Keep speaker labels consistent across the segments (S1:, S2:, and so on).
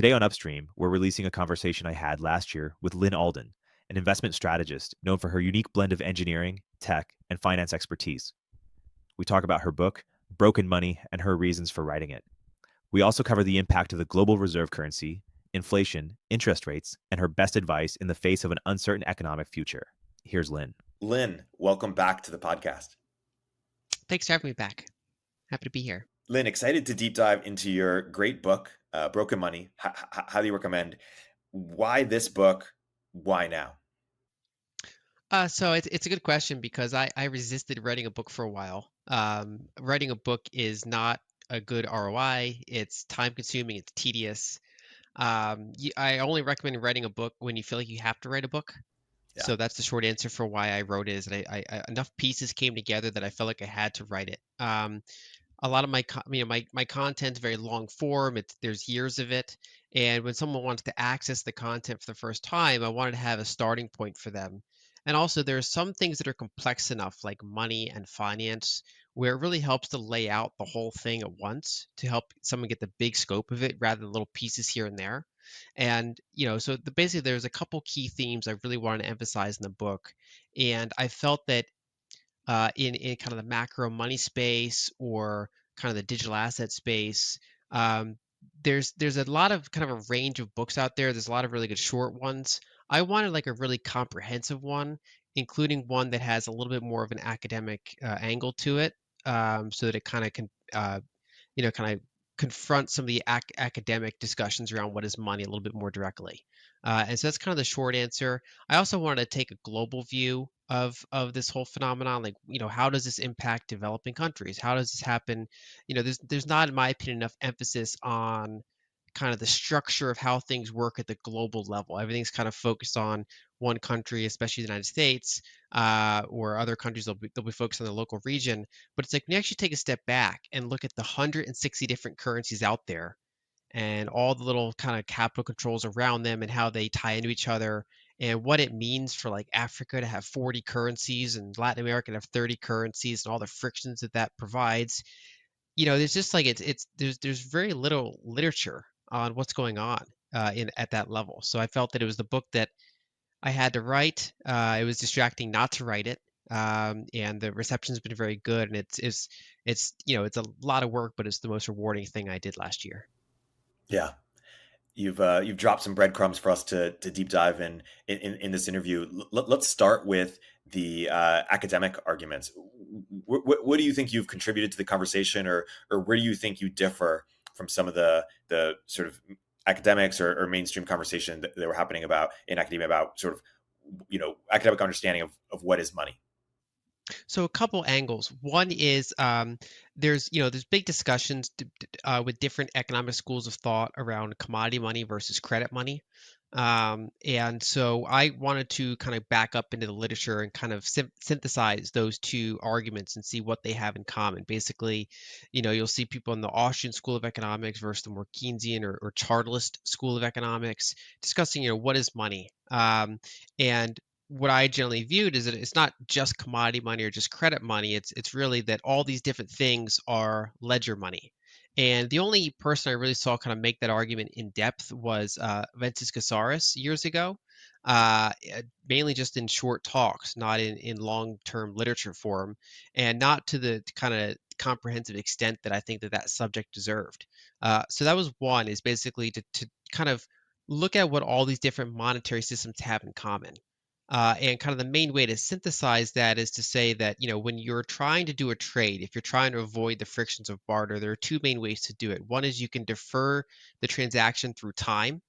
S1: Today on Upstream, we're releasing a conversation I had last year with Lyn Alden, an investment strategist known for her unique blend of engineering, tech, and finance expertise. We talk about her book, Broken Money, and her reasons for writing it. We also cover the impact of the global reserve currency, inflation, interest rates, and her best advice in the face of an uncertain economic future. Here's Lyn.
S2: Lyn, welcome back to the podcast.
S3: Thanks for having me back. Happy to be here.
S2: Lyn, excited to deep dive into your great book, Broken Money. Highly recommend. Why this book? Why now?
S3: So it's a good question because I resisted writing a book for a while. Writing a book is not a good ROI. It's time consuming. It's tedious. I only recommend writing a book when you feel like you have to write a book.
S2: Yeah.
S3: So that's the short answer for why I wrote it. Is that I enough pieces came together that I felt like I had to write it. A lot of my content's very long form. There's years of it, and when someone wants to access the content for the first time, I wanted to have a starting point for them. And also, there are some things that are complex enough, like money and finance, where it really helps to lay out the whole thing at once to help someone get the big scope of it rather than little pieces here and there. And so basically, there's a couple key themes I really wanted to emphasize in the book, and I felt that in kind of the macro money space or kind of the digital asset space. Um, there's a lot of kind of a range of books out there. There's a lot of really good short ones. I wanted like a really comprehensive one, including one that has a little bit more of an academic angle to it, so that it kind of can kind of confront some of the academic discussions around what is money a little bit more directly. And so that's kind of the short answer. I also wanted to take a global view of this whole phenomenon. Like, how does this impact developing countries? How does this happen? There's not, in my opinion, enough emphasis on kind of the structure of how things work at the global level. Everything's kind of focused on one country, especially the United States, or other countries. They'll be focused on the local region. But it's like when you actually take a step back and look at the 160 different currencies out there and all the little kind of capital controls around them and how they tie into each other and what it means for like Africa to have 40 currencies and Latin America to have 30 currencies and all the frictions that provides. There's just like there's very little literature on what's going on in at that level. So I felt that it was the book that I had to write. It was distracting not to write it, and the reception's been very good. And it's a lot of work, but it's the most rewarding thing I did last year.
S2: Yeah, you've dropped some breadcrumbs for us to deep dive in this interview. Let's start with the academic arguments. What do you think you've contributed to the conversation, or where do you think you differ from some of the sort of academics or mainstream conversation that were happening about in academia about sort of academic understanding of what is money?
S3: So a couple angles. One is there's big discussions with different economic schools of thought around commodity money versus credit money. And so I wanted to kind of back up into the literature and kind of synthesize those two arguments and see what they have in common. Basically, you'll see people in the Austrian School of Economics versus the more Keynesian or Chartist School of Economics discussing, what is money. And what I generally viewed is that it's not just commodity money or just credit money. It's really that all these different things are ledger money. And the only person I really saw kind of make that argument in depth was Ventus Casares years ago, mainly just in short talks, not in long-term literature form, and not to the kind of comprehensive extent that I think that subject deserved. So that was one, is basically to kind of look at what all these different monetary systems have in common. And kind of the main way to synthesize that is to say that, when you're trying to do a trade, if you're trying to avoid the frictions of barter, there are two main ways to do it. One is you can defer the transaction through time,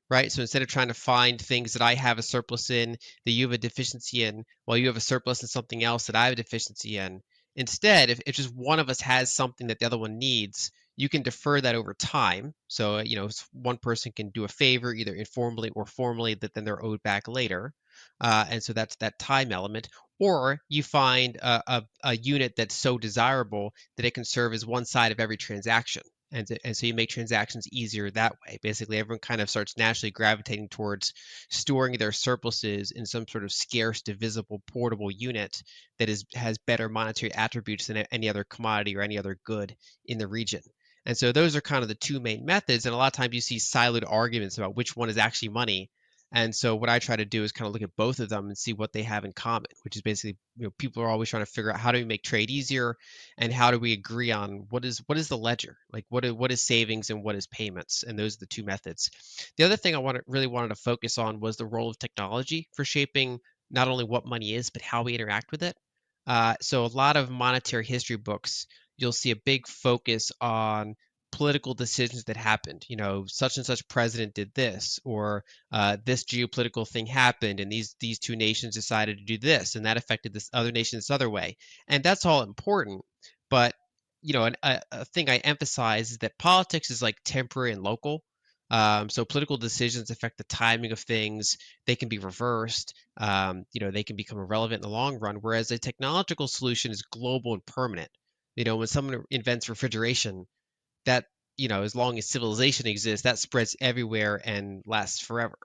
S3: right? So instead of trying to find things that I have a surplus in, that you have a deficiency in, while you have a surplus in something else that I have a deficiency in, instead, if just one of us has something that the other one needs, you can defer that over time. So, one person can do a favor either informally or formally that then they're owed back later. And so that's that time element. Or you find a unit that's so desirable that it can serve as one side of every transaction. And so you make transactions easier that way. Basically, everyone kind of starts naturally gravitating towards storing their surpluses in some sort of scarce, divisible, portable unit that has better monetary attributes than any other commodity or any other good in the region. And so those are kind of the two main methods. And a lot of times you see siloed arguments about which one is actually money. And so what I try to do is kind of look at both of them and see what they have in common, which is basically, people are always trying to figure out how do we make trade easier, and how do we agree on what is the ledger, like what is savings and what is payments, and those are the two methods. The other thing I really wanted to focus on was the role of technology for shaping not only what money is, but how we interact with it. So a lot of monetary history books, you'll see a big focus on political decisions that happened. Such and such president did this, or this geopolitical thing happened, and these two nations decided to do this, and that affected this other nation this other way. And that's all important, but a thing I emphasize is that politics is like temporary and local. So political decisions affect the timing of things. They can be reversed. They can become irrelevant in the long run. Whereas a technological solution is global and permanent. When someone invents refrigeration, that as long as civilization exists, that spreads everywhere and lasts forever.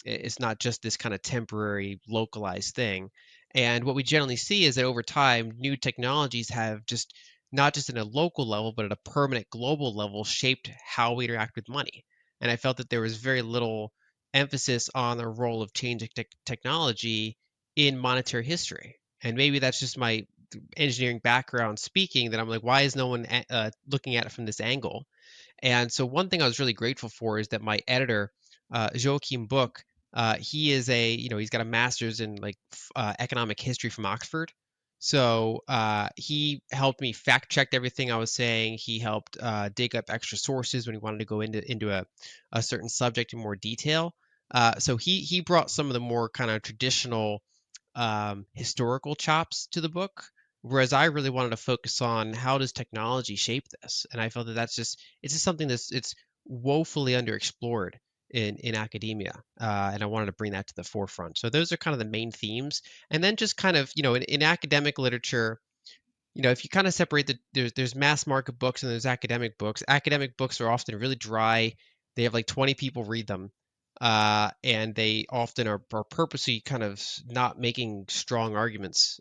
S3: It's not just this kind of temporary localized thing. And what we generally see is that over time, new technologies have just not just in a local level, but at a permanent global level, shaped how we interact with money. And I felt that there was very little emphasis on the role of changing technology in monetary history. And maybe that's just my engineering background speaking, that I'm like, why is no one looking at it from this angle? And so one thing I was really grateful for is that my editor, Joachim Book, he is he's got a master's in economic history from Oxford. So he helped me fact check everything I was saying. He helped dig up extra sources when he wanted to go into a certain subject in more detail. So he brought some of the more kind of traditional historical chops to the book, whereas I really wanted to focus on how does technology shape this. And I felt that it's just something it's woefully underexplored in academia, and I wanted to bring that to the forefront. So those are kind of the main themes, and then just kind of in academic literature, if you kind of separate there's mass market books and there's academic books. Academic books are often really dry. They have like 20 people read them, and they often are purposely kind of not making strong arguments.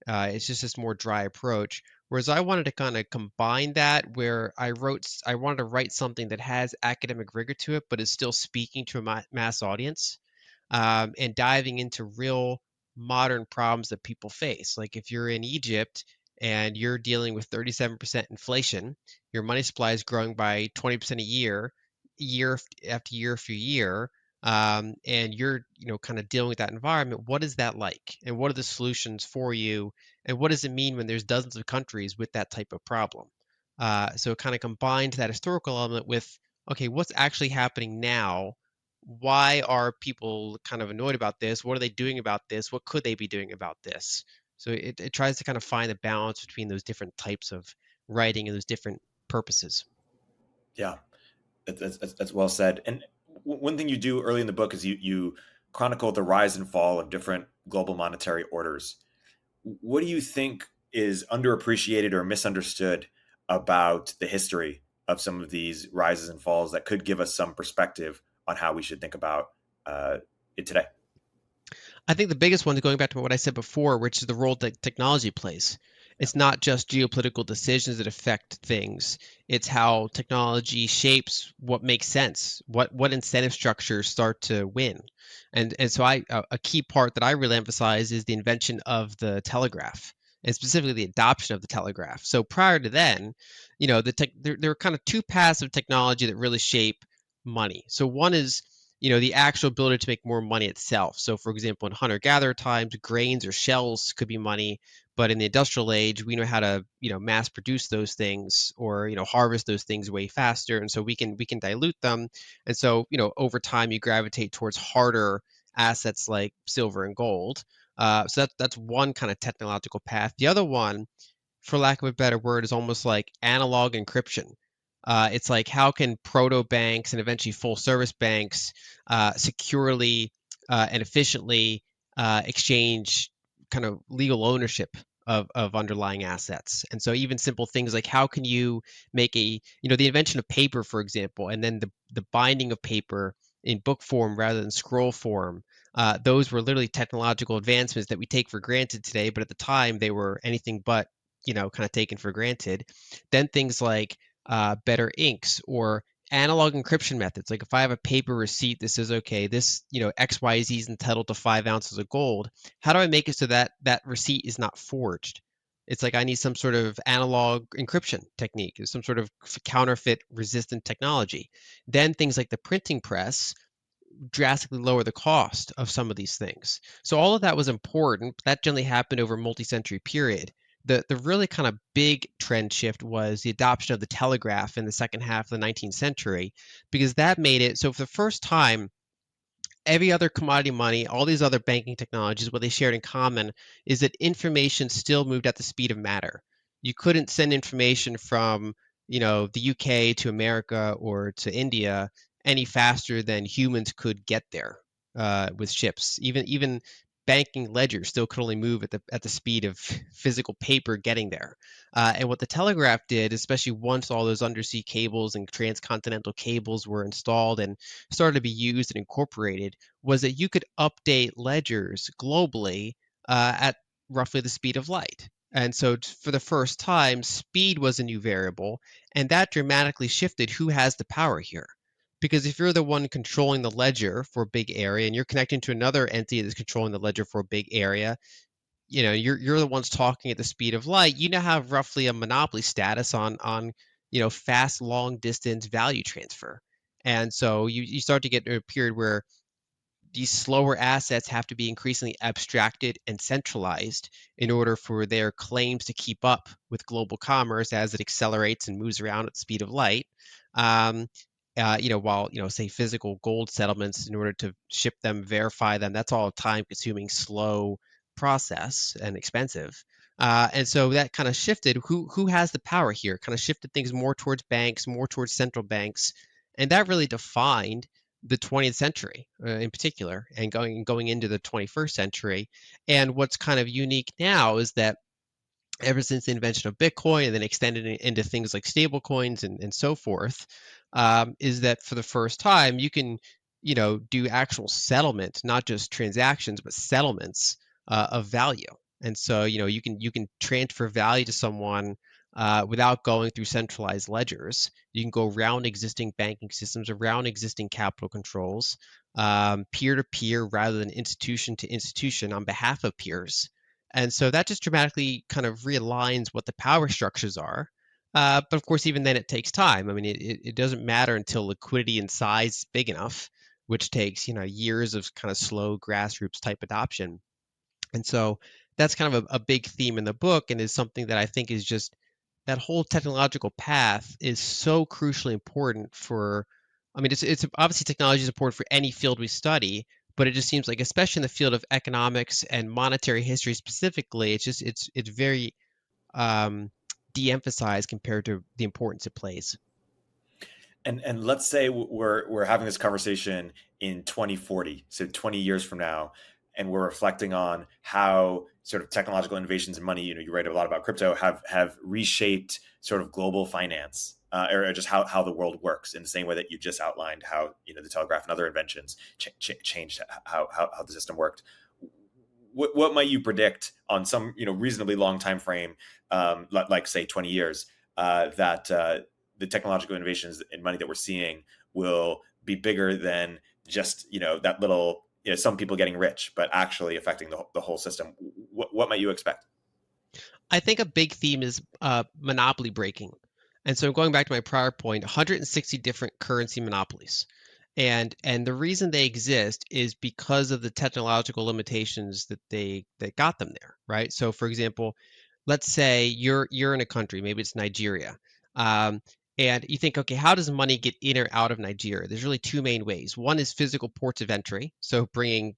S3: It's just this more dry approach. Whereas I wanted to kind of combine that, where I wanted to write something that has academic rigor to it, but is still speaking to a mass audience, and diving into real modern problems that people face. Like if you're in Egypt and you're dealing with 37% inflation, your money supply is growing by 20% a year, year after year after year, and you're kind of dealing with that environment. What is that like, and what are the solutions for you, and what does it mean when there's dozens of countries with that type of problem? So it kind of combined that historical element with, okay, what's actually happening now? Why are people kind of annoyed about this? What are they doing about this? What could they be doing about this? So it tries to kind of find a balance between those different types of writing and those different purposes.
S2: Yeah, that's well said. And one thing you do early in the book is you chronicle the rise and fall of different global monetary orders. What do you think is underappreciated or misunderstood about the history of some of these rises and falls that could give us some perspective on how we should think about it today?
S3: I think the biggest one is going back to what I said before, which is the role that technology plays.
S2: Yeah.
S3: It's not just geopolitical decisions that affect things. It's how technology shapes what makes sense, what incentive structures start to win. And so a key part that I really emphasize is the invention of the telegraph, and specifically the adoption of the telegraph. So prior to then, there are kind of two paths of technology that really shape money. So one is the actual ability to make more money itself. So, for example, in hunter-gatherer times, grains or shells could be money, but in the industrial age, we know how to, mass produce those things, or harvest those things way faster, and so we can dilute them, and so over time you gravitate towards harder assets like silver and gold. So that's one kind of technological path. The other one, for lack of a better word, is almost like analog encryption. It's like, how can proto banks and eventually full service banks securely and efficiently exchange kind of legal ownership of underlying assets? And so even simple things like, how can you make the invention of paper, for example, and then the binding of paper in book form rather than scroll form. Those were literally technological advancements that we take for granted today, but at the time they were anything but kind of taken for granted. Then things like better inks or analog encryption methods. Like if I have a paper receipt that says, okay, this, XYZ is entitled to 5 ounces of gold, how do I make it so that that receipt is not forged? It's like I need some sort of analog encryption technique, some sort of counterfeit resistant technology. Then things like the printing press drastically lower the cost of some of these things. So all of that was important. But that generally happened over a multi-century period. The really kind of big trend shift was the adoption of the telegraph in the second half of the 19th century, because that made it so for the first time, every other commodity money, all these other banking technologies, what they shared in common is that information still moved at the speed of matter. You couldn't send information from, the UK to America or to India any faster than humans could get there with ships. Even banking ledgers still could only move at the speed of physical paper getting there. And what the telegraph did, especially once all those undersea cables and transcontinental cables were installed and started to be used and incorporated, was that you could update ledgers globally at roughly the speed of light. And so, for the first time, speed was a new variable, and that dramatically shifted who has the power here. Because if you're the one controlling the ledger for a big area and you're connecting to another entity that's controlling the ledger for a big area, you're the ones talking at the speed of light. You now have roughly a monopoly status on fast long distance value transfer. And so you start to get a period where these slower assets have to be increasingly abstracted and centralized in order for their claims to keep up with global commerce as it accelerates and moves around at the speed of light. Um, while say physical gold settlements, in order to ship them, verify them, that's all a time-consuming, slow process and expensive. And so that kind of shifted who has the power here. Kind of shifted things more towards banks, more towards central banks, and that really defined the 20th century in particular, and going into the 21st century. And what's kind of unique now is that ever since the invention of Bitcoin and then extended into things like stable coins and so forth, is that for the first time you can, do actual settlement, not just transactions, but settlements of value. And so, you can transfer value to someone without going through centralized ledgers. You can go around existing banking systems, around existing capital controls, peer to peer rather than institution to institution on behalf of peers. And so that just dramatically kind of realigns what the power structures are. But of course, even then, it takes time. I mean, it doesn't matter until liquidity and size is big enough, which takes years of kind of slow grassroots type adoption. And so that's kind of a big theme in the book, and is something that I think is just that whole technological path is so crucially important for. I mean, it's obviously technology is important for any field we study, but it just seems like, especially in the field of economics and monetary history specifically, it's very um, de-emphasized compared to the importance it plays.
S2: And let's say we're having this conversation in 2040, so 20 years from now, and we're reflecting on how sort of technological innovations in money, you write a lot about crypto, have reshaped sort of global finance, or just how the world works, in the same way that you just outlined how the telegraph and other inventions changed how the system worked. What might you predict on some reasonably long time frame, like say 20 years, that the technological innovations in money that we're seeing will be bigger than just that little some people getting rich, but actually affecting the whole system? What might you expect?
S3: I think a big theme is monopoly breaking. And so going back to my prior point, 160 different currency monopolies. And the reason they exist is because of the technological limitations that got them there, right? So for example, let's say you're in a country, maybe it's Nigeria. Um, and you think, okay, how does money get in or out of Nigeria? There's really two main ways. One is physical ports of entry, so bringing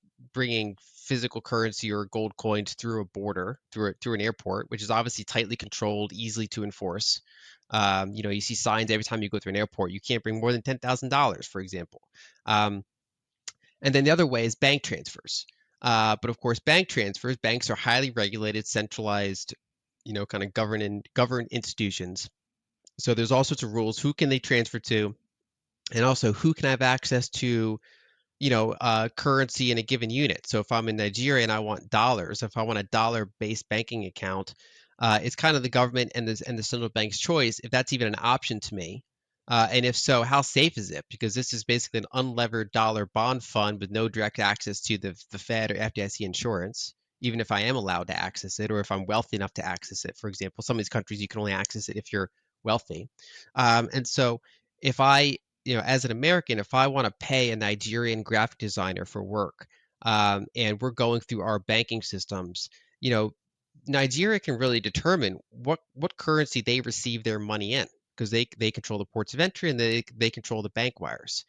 S3: physical currency or gold coins through a border, through an airport, which is obviously tightly controlled, easily to enforce. You see signs every time you go through an airport. You can't bring more than $10,000, for example. Um, and then the other way is bank transfers. But of course, banks are highly regulated, centralized, kind of governed institutions. So there's all sorts of rules. Who can they transfer to? And also, who can have access to currency in a given unit. So if I'm in Nigeria and I want dollars, if I want a dollar-based banking account, It's kind of the government and the central bank's choice if that's even an option to me. And if so, how safe is it? Because this is basically an unlevered dollar bond fund with no direct access to the Fed or FDIC insurance, even if I am allowed to access it or if I'm wealthy enough to access it. For example, some of these countries, you can only access it if you're wealthy. And so if I, as an American, if I want to pay a Nigerian graphic designer for work, and we're going through our banking systems, Nigeria can really determine what currency they receive their money in because they control the ports of entry and they control the bank wires.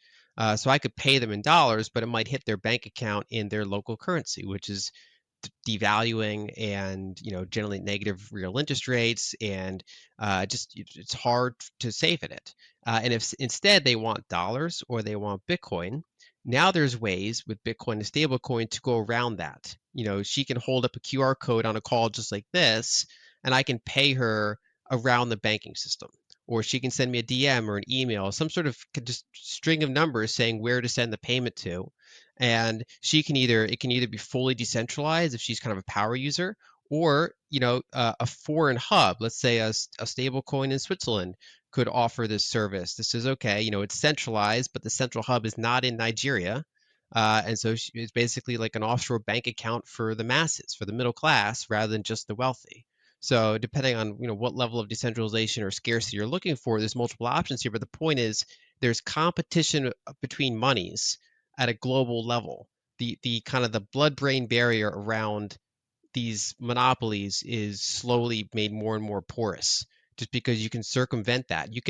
S3: So I could pay them in dollars, but it might hit their bank account in their local currency, which is devaluing and generally negative real interest rates and just it's hard to save in it. And if instead they want dollars or they want Bitcoin, now there's ways with Bitcoin and stablecoin to go around that. She can hold up a QR code on a call just like this, and I can pay her around the banking system. Or she can send me a DM or an email, some sort of just string of numbers saying where to send the payment to. And it can either be fully decentralized if she's kind of a power user, or a foreign hub, let's say a stable coin in Switzerland could offer this service. This is okay, it's centralized, but the central hub is not in Nigeria. And so it's basically like an offshore bank account for the masses, for the middle class, rather than just the wealthy. So depending on what level of decentralization or scarcity you're looking for, there's multiple options here. But the point is, there's competition between monies at a global level. The kind of the blood-brain barrier around these monopolies is slowly made more and more porous, just because you can circumvent that. You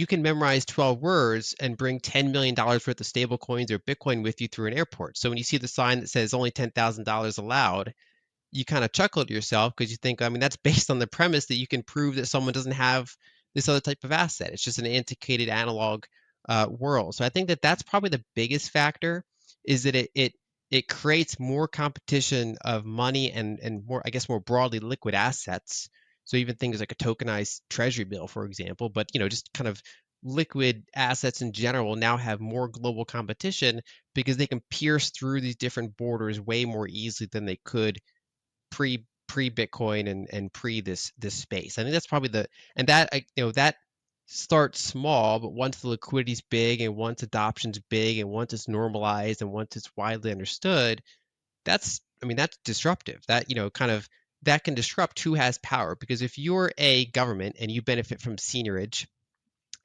S3: can memorize 12 words and bring $10 million worth of stable coins or Bitcoin with you through an airport. So when you see the sign that says only $10,000 allowed, you kind of chuckle to yourself because you think, that's based on the premise that you can prove that someone doesn't have this other type of asset. It's just an antiquated analog world. So I think that that's probably the biggest factor, is that it creates more competition of money and more, I guess, more broadly liquid assets. So even things like a tokenized treasury bill, for example, but just kind of liquid assets in general now have more global competition because they can pierce through these different borders way more easily than they could pre Bitcoin and pre this space. I think that's probably that starts small, but once the liquidity's big and once adoption's big and once it's normalized and once it's widely understood, that's disruptive. That kind of that can disrupt who has power, because if you're a government and you benefit from seniorage,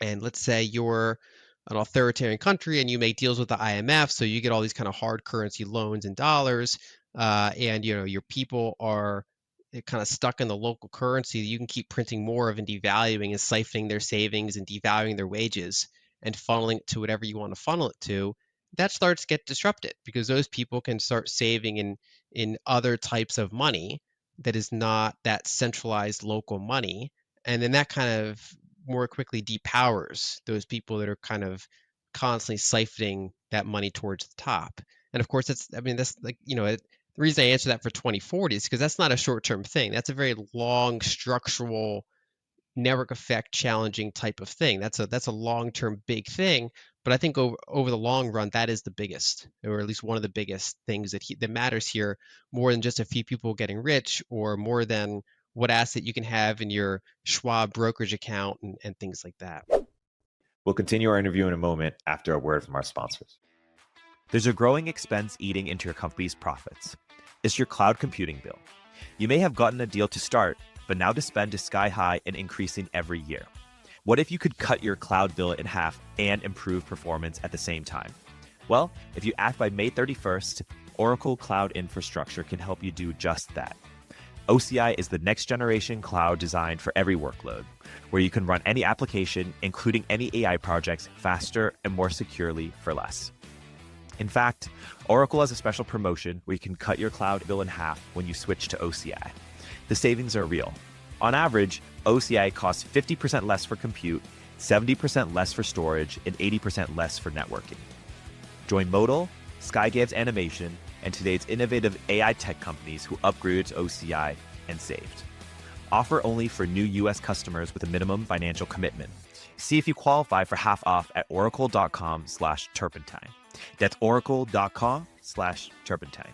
S3: and let's say you're an authoritarian country and you make deals with the IMF, so you get all these kind of hard currency loans in dollars, and your people are kind of stuck in the local currency, you can keep printing more of and devaluing and siphoning their savings and devaluing their wages and funneling it to whatever you want to funnel it to. That starts to get disrupted because those people can start saving in other types of money that is not that centralized local money, and then that kind of more quickly depowers those people that are kind of constantly siphoning that money towards the top. And of course, that's like, the reason I answer that for 2040 is because that's not a short-term thing. That's a very long, structural, network effect challenging type of thing. That's a long-term big thing. But I think over the long run, that is the biggest, or at least one of the biggest things that matters here, more than just a few people getting rich, or more than what asset you can have in your Schwab brokerage account and things like that.
S1: We'll continue our interview in a moment after a word from our sponsors. There's a growing expense eating into your company's profits. It's your cloud computing bill. You may have gotten a deal to start, but now to spend is sky high and increasing every year. What if you could cut your cloud bill in half and improve performance at the same time? Well, if you act by May 31st, Oracle Cloud Infrastructure can help you do just that. OCI is the next generation cloud designed for every workload, where you can run any application, including any AI projects, faster and more securely for less. In fact, Oracle has a special promotion where you can cut your cloud bill in half when you switch to OCI. The savings are real. On average, OCI costs 50% less for compute, 70% less for storage, and 80% less for networking. Join Modal, Skygames Animation, and today's innovative AI tech companies who upgraded to OCI and saved. Offer only for new US customers with a minimum financial commitment. See if you qualify for half off at oracle.com/turpentine. That's oracle.com/turpentine.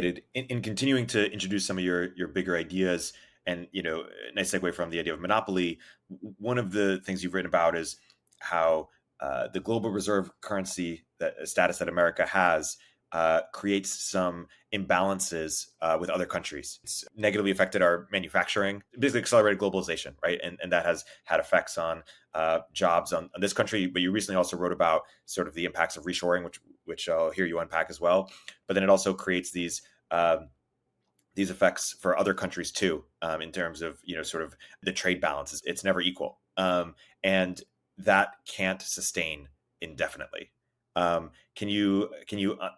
S2: in continuing to introduce some of your bigger ideas, and a nice segue from the idea of monopoly. One of the things you've written about is how the global reserve currency status that America has creates some imbalances with other countries. It's negatively affected our manufacturing, basically accelerated globalization, right? And that has had effects on jobs on this country. But you recently also wrote about sort of the impacts of reshoring, which I'll hear you unpack as well. But then it also creates these effects for other countries too, in terms of sort of the trade balance. It's never equal, and that can't sustain indefinitely. Can you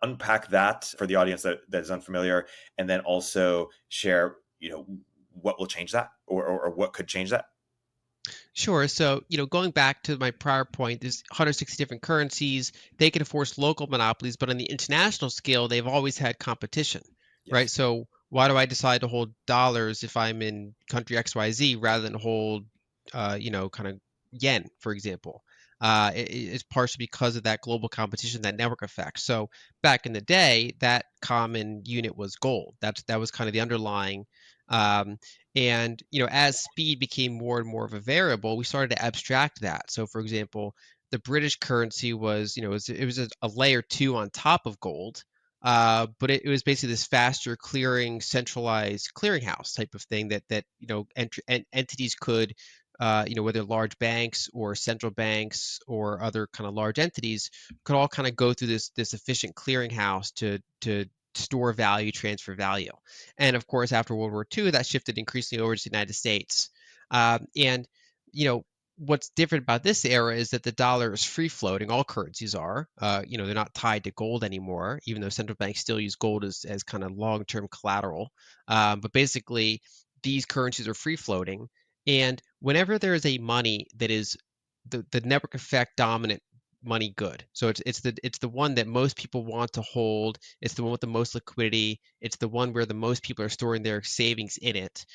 S2: unpack that for the audience that is unfamiliar, and then also share what will change that, or what could change that?
S3: Sure. So, going back to my prior point, there's 160 different currencies. They can enforce local monopolies, but on the international scale, they've always had competition, right?
S2: Yes.
S3: So, why do I decide to hold dollars if I'm in country XYZ rather than hold, kind of yen, for example? It's partially because of that global competition, that network effect. So, back in the day, that common unit was gold. That was kind of the underlying. Um, and as speed became more and more of a variable, we started to abstract that. So, for example, the British currency was, it was a layer two on top of gold, but it was basically this faster clearing, centralized clearinghouse type of thing that entities could, whether large banks or central banks or other kind of large entities, could all kind of go through this efficient clearinghouse to store value, transfer value. And of course, after World War II, that shifted increasingly over to the United States. And you know, what's different about this era is that the dollar is free floating. All currencies are. They're not tied to gold anymore, even though central banks still use gold as kind of long-term collateral. But basically, these currencies are free floating. And whenever there is a money that is the network effect dominant money good. So it's the one that most people want to hold. It's the one with the most liquidity. It's the one where the most people are storing their savings in it.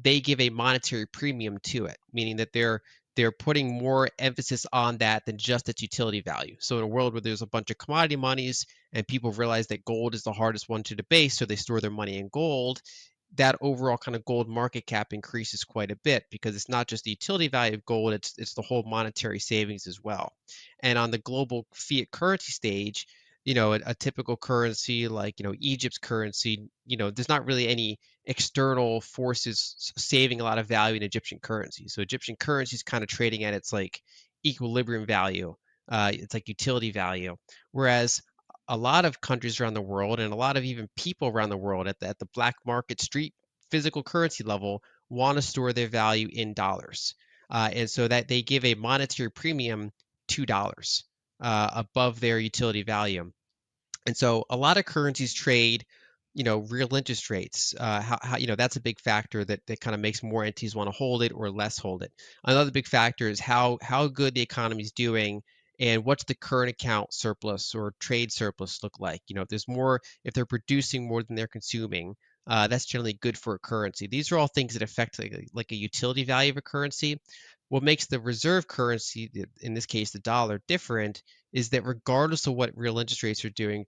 S3: They give a monetary premium to it, meaning that they're putting more emphasis on that than just its utility value. So in a world where there's a bunch of commodity monies and people realize that gold is the hardest one to debase, so they store their money in gold, that overall kind of gold market cap increases quite a bit because it's not just the utility value of gold, it's the whole monetary savings as well. And on the global fiat currency stage, a typical currency like, Egypt's currency, there's not really any external forces saving a lot of value in Egyptian currency. So Egyptian currency is kind of trading at its like equilibrium value. It's like utility value. Whereas a lot of countries around the world and a lot of even people around the world at the black market street physical currency level want to store their value in dollars. And so that they give a monetary premium $2 above their utility value. And so a lot of currencies trade, real interest rates. That's a big factor that kind of makes more entities want to hold it or less hold it. Another big factor is how good the economy is doing and what's the current account surplus or trade surplus look like. If they're producing more than they're consuming, that's generally good for a currency. These are all things that affect like a utility value of a currency. What makes the reserve currency, in this case the dollar, different is that regardless of what real interest rates are doing,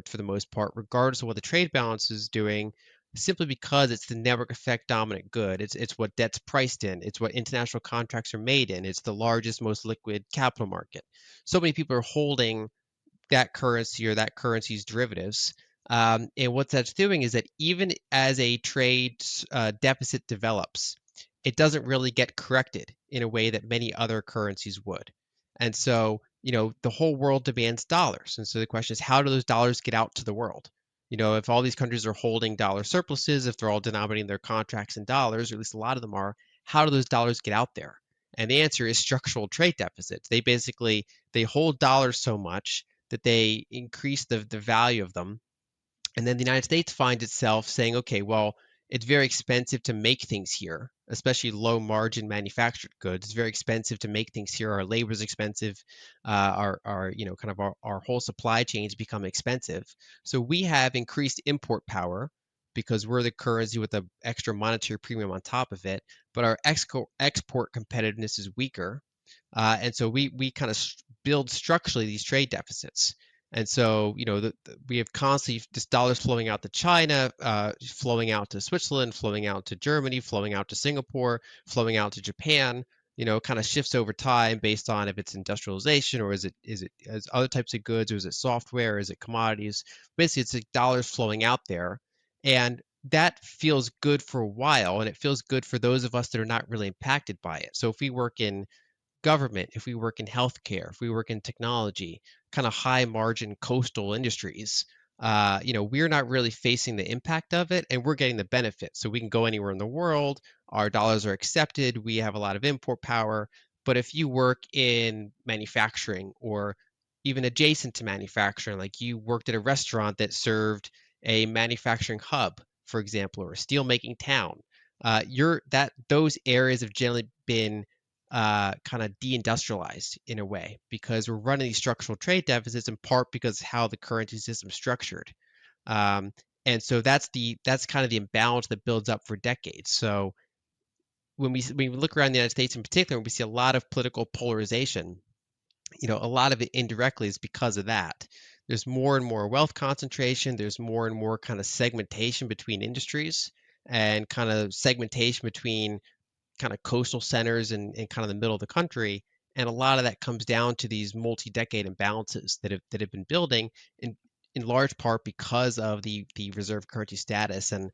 S3: for the most part, regardless of what the trade balance is doing, simply because it's the network effect dominant good. It's what debt's priced in. It's what international contracts are made in. It's the largest, most liquid capital market. So many people are holding that currency or that currency's derivatives. And what that's doing is that even as a trade deficit develops, it doesn't really get corrected in a way that many other currencies would. And so, the whole world demands dollars. And so the question is, how do those dollars get out to the world? If all these countries are holding dollar surpluses, if they're all denominating their contracts in dollars, or at least a lot of them are, how do those dollars get out there? And the answer is structural trade deficits. They hold dollars so much that they increase the value of them. And then the United States finds itself saying, okay, well, it's very expensive to make things here, especially low margin manufactured goods. It's very expensive to make things here. Our labor is expensive. Our whole supply chains become expensive. So we have increased import power because we're the currency with the extra monetary premium on top of it. But our export competitiveness is weaker. And so we kind of build structurally these trade deficits. And so, we have constantly just dollars flowing out to China, flowing out to Switzerland, flowing out to Germany, flowing out to Singapore, flowing out to Japan. Kind of shifts over time based on if it's industrialization or is it as other types of goods, or is it software, or is it commodities? Basically, it's like dollars flowing out there, and that feels good for a while, and it feels good for those of us that are not really impacted by it. So if we work in government, if we work in healthcare, if we work in technology, kind of high margin coastal industries, we're not really facing the impact of it, and we're getting the benefit. So we can go anywhere in the world. Our dollars are accepted. We have a lot of import power. But if you work in manufacturing or even adjacent to manufacturing, like you worked at a restaurant that served a manufacturing hub, for example, or a steel making town, those areas have generally been kind of deindustrialized in a way, because we're running these structural trade deficits in part because how the currency system is structured. Um, and so that's kind of the imbalance that builds up for decades. So when we look around the United States in particular, we see a lot of political polarization. A lot of it indirectly is because of that. There's more and more wealth concentration. There's more and more kind of segmentation between industries, and kind of segmentation between kind of coastal centers and kind of the middle of the country. And a lot of that comes down to these multi-decade imbalances that have been building in large part because of the reserve currency status and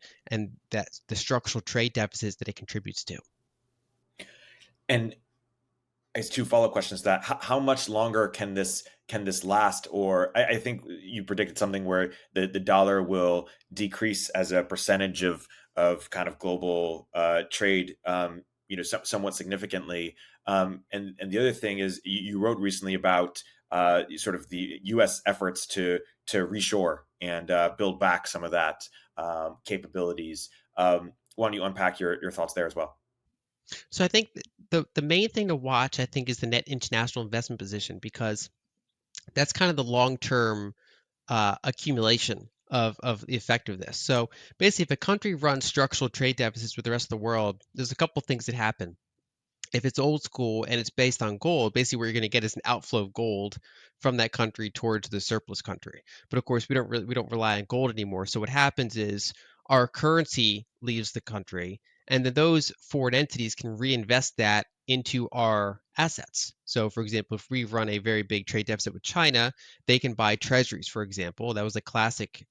S3: that the structural trade deficits that it contributes to.
S2: And it's two follow-up questions to that. How much longer can this last? Or I think you predicted something where the dollar will decrease as a percentage of kind of global trade, somewhat significantly. And the other thing is you wrote recently about sort of the U.S. efforts to reshore and build back some of that capabilities. Why don't you unpack your thoughts there as well?
S3: So I think the main thing to watch, I think, is the net international investment position, because that's kind of the long-term accumulation of the effect of this. So basically, if a country runs structural trade deficits with the rest of the world, there's a couple things that happen. If it's old school and it's based on gold, basically what you're going to get is an outflow of gold from that country towards the surplus country. But of course, we don't rely on gold anymore. So what happens is our currency leaves the country, and then those foreign entities can reinvest that into our assets. So, for example, if we run a very big trade deficit with China, they can buy treasuries, for example. That was a classic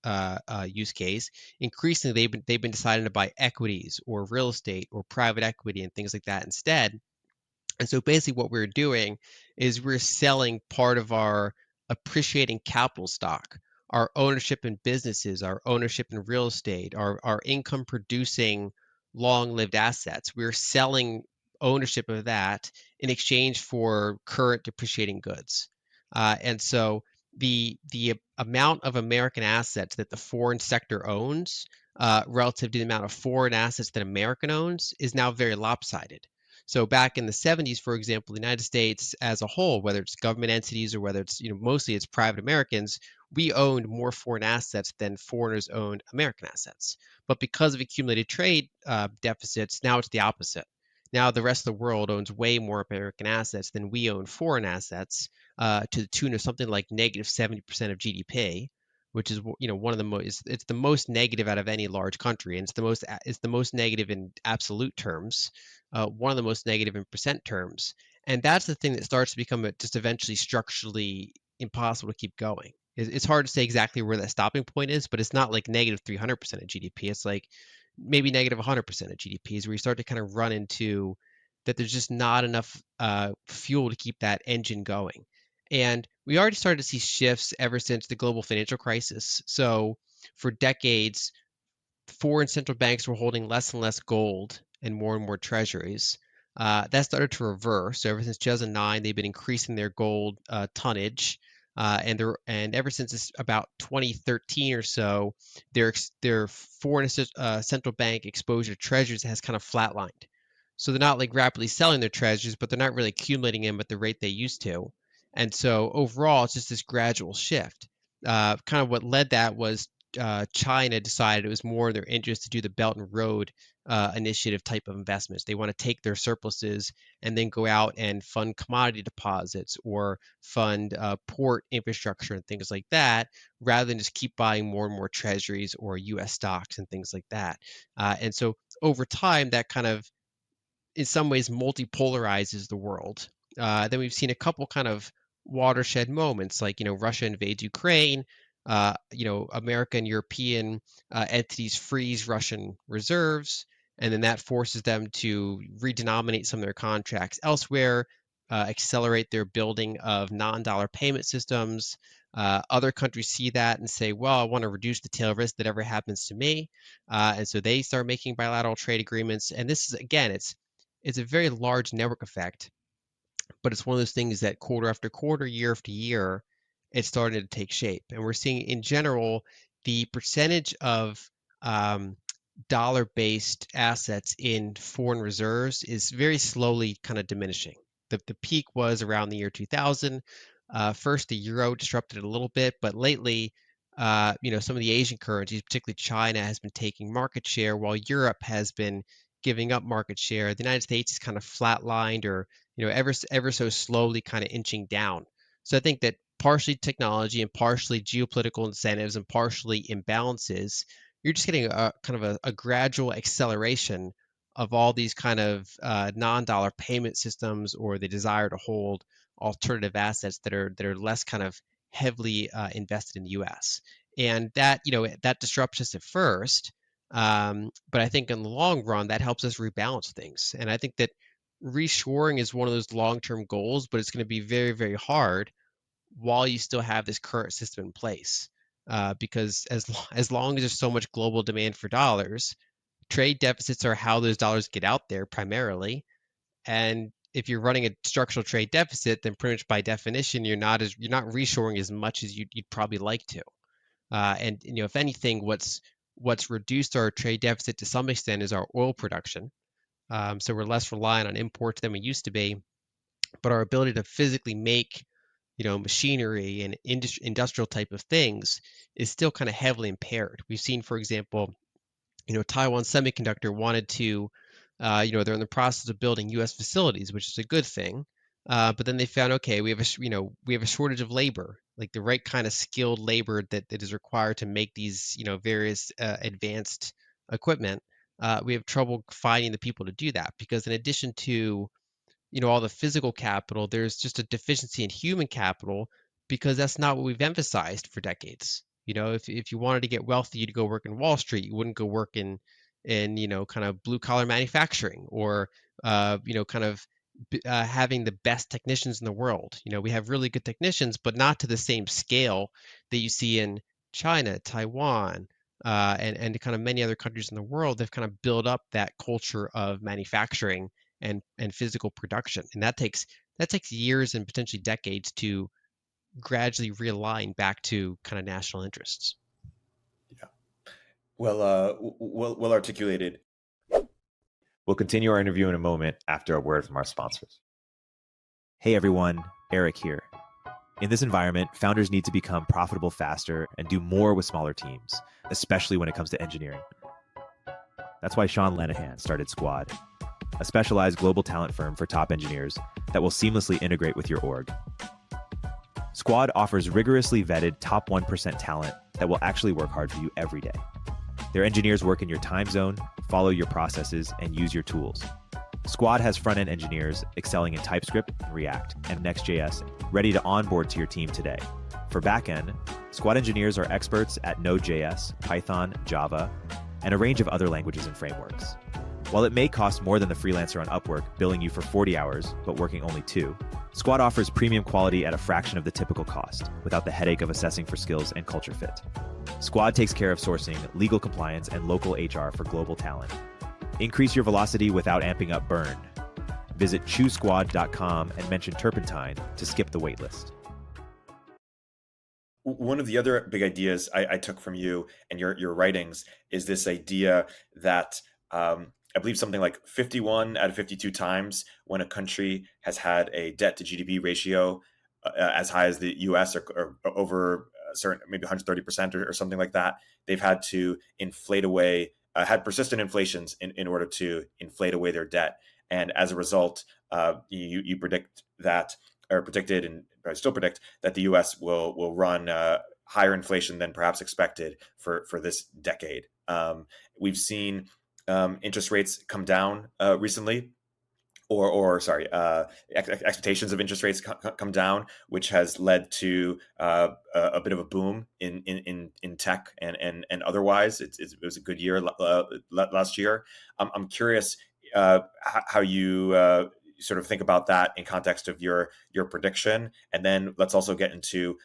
S3: use case. Increasingly, they've been deciding to buy equities or real estate or private equity and things like that instead. And so basically what we're doing is we're selling part of our appreciating capital stock, our ownership in businesses, our ownership in real estate, our income producing long-lived assets. We're selling ownership of that in exchange for current depreciating goods. And so the amount of American assets that the foreign sector owns relative to the amount of foreign assets that American owns is now very lopsided. So back in the 70s, for example, the United States as a whole, whether it's government entities or whether it's, mostly it's private Americans, we owned more foreign assets than foreigners owned American assets. But because of accumulated trade deficits, now it's the opposite. Now the rest of the world owns way more American assets than we own foreign assets, to the tune of something like negative 70% of GDP, which is one of the most, it's the most negative out of any large country, and it's the most negative in absolute terms, one of the most negative in percent terms. And that's the thing that starts to become just eventually structurally impossible to keep going. It's hard to say exactly where that stopping point is, but it's not like negative 300% of GDP. It's like maybe negative 100% of GDP is where you start to kind of run into that there's just not enough fuel to keep that engine going. And we already started to see shifts ever since the global financial crisis. So for decades, foreign central banks were holding less and less gold and more treasuries. That started to reverse. So ever since 2009, they've been increasing their gold tonnage, and ever since about 2013 or so, their foreign central bank exposure to treasuries has kind of flatlined. So they're not like rapidly selling their treasuries, but they're not really accumulating them at the rate they used to. And so overall, it's just this gradual shift. Kind of what led that was China decided it was more in their interest to do the Belt and Road initiative type of investments. They want to take their surpluses and then go out and fund commodity deposits or fund port infrastructure and things like that, rather than just keep buying more and more treasuries or U.S. stocks and things like that. And so over time, that kind of in some ways multipolarizes the world. Then we've seen a couple kind of watershed moments, like Russia invades Ukraine. American and European entities freeze Russian reserves, and then that forces them to redenominate some of their contracts elsewhere, accelerate their building of non-dollar payment systems. Other countries see that and say, well, I want to reduce the tail risk that ever happens to me. And so they start making bilateral trade agreements. And this is, again, it's a very large network effect, but it's one of those things that quarter after quarter, year after year, it's starting to take shape. And we're seeing in general the percentage of dollar-based assets in foreign reserves is very slowly kind of diminishing. The peak was around the year 2000. First, the euro disrupted it a little bit, but lately, some of the Asian currencies, particularly China, has been taking market share, while Europe has been giving up market share. The United States is kind of flatlined, or ever so slowly kind of inching down. So I think that partially technology and partially geopolitical incentives and partially imbalances, you're just getting a kind of a gradual acceleration of all these kind of non-dollar payment systems, or the desire to hold alternative assets that are less kind of heavily invested in the U.S. And that that disrupts us at first, but I think in the long run that helps us rebalance things. And I think that reshoring is one of those long-term goals, but it's going to be very, very hard while you still have this current system in place. Because as long as there's so much global demand for dollars, trade deficits are how those dollars get out there primarily. And if you're running a structural trade deficit, then pretty much by definition, you're not reshoring as much as you'd probably like to. And if anything, what's reduced our trade deficit to some extent is our oil production. So we're less reliant on imports than we used to be, but our ability to physically make machinery and industrial type of things is still kind of heavily impaired. We've seen, for example, Taiwan Semiconductor wanted to, they're in the process of building U.S. facilities, which is a good thing. But then they found, okay, we have a shortage of labor, like the right kind of skilled labor that is required to make these, various advanced equipment. We have trouble finding the people to do that, because in addition to all the physical capital, there's just a deficiency in human capital, because that's not what we've emphasized for decades. If you wanted to get wealthy, you'd go work in Wall Street. You wouldn't go work in kind of blue collar manufacturing, or kind of having the best technicians in the world. We have really good technicians, but not to the same scale that you see in China, Taiwan, and kind of many other countries in the world. They've kind of built up that culture of manufacturing and physical production, and that takes years and potentially decades to gradually realign back to kind of national interests.
S2: Yeah. Well articulated.
S1: We'll continue our interview in a moment after a word from our sponsors. Hey everyone, Erik here. In this environment, founders need to become profitable faster and do more with smaller teams, especially when it comes to engineering. That's why Sean Lenihan started Squad, a specialized global talent firm for top engineers that will seamlessly integrate with your org. Squad offers rigorously vetted top 1% talent that will actually work hard for you every day. Their engineers work in your time zone, follow your processes, and use your tools. Squad has front-end engineers excelling in TypeScript, React, and Next.js ready to onboard to your team today. For backend, Squad engineers are experts at Node.js, Python, Java, and a range of other languages and frameworks. While it may cost more than the freelancer on Upwork billing you for 40 hours, but working only 2, Squad offers premium quality at a fraction of the typical cost, without the headache of assessing for skills and culture fit. Squad takes care of sourcing, legal compliance, and local HR for global talent. Increase your velocity without amping up burn. Visit choosesquad.com and mention Turpentine to skip the waitlist.
S2: One of the other big ideas I took from you and your writings is this idea that I believe something like 51 out of 52 times when a country has had a debt to GDP ratio as high as the US, or over certain, maybe 130% or something like that, they've had to inflate away had persistent inflations in order to inflate away their debt. And as a result, you predict that, or predicted, and I still predict that the U.S. will run higher inflation than perhaps expected for this decade. We've seen interest rates come down recently, or sorry, expectations of interest rates come down, which has led to a bit of a boom in tech and otherwise. It was a good year last year. I'm curious how you sort of think about that in context of your prediction, and then let's also get into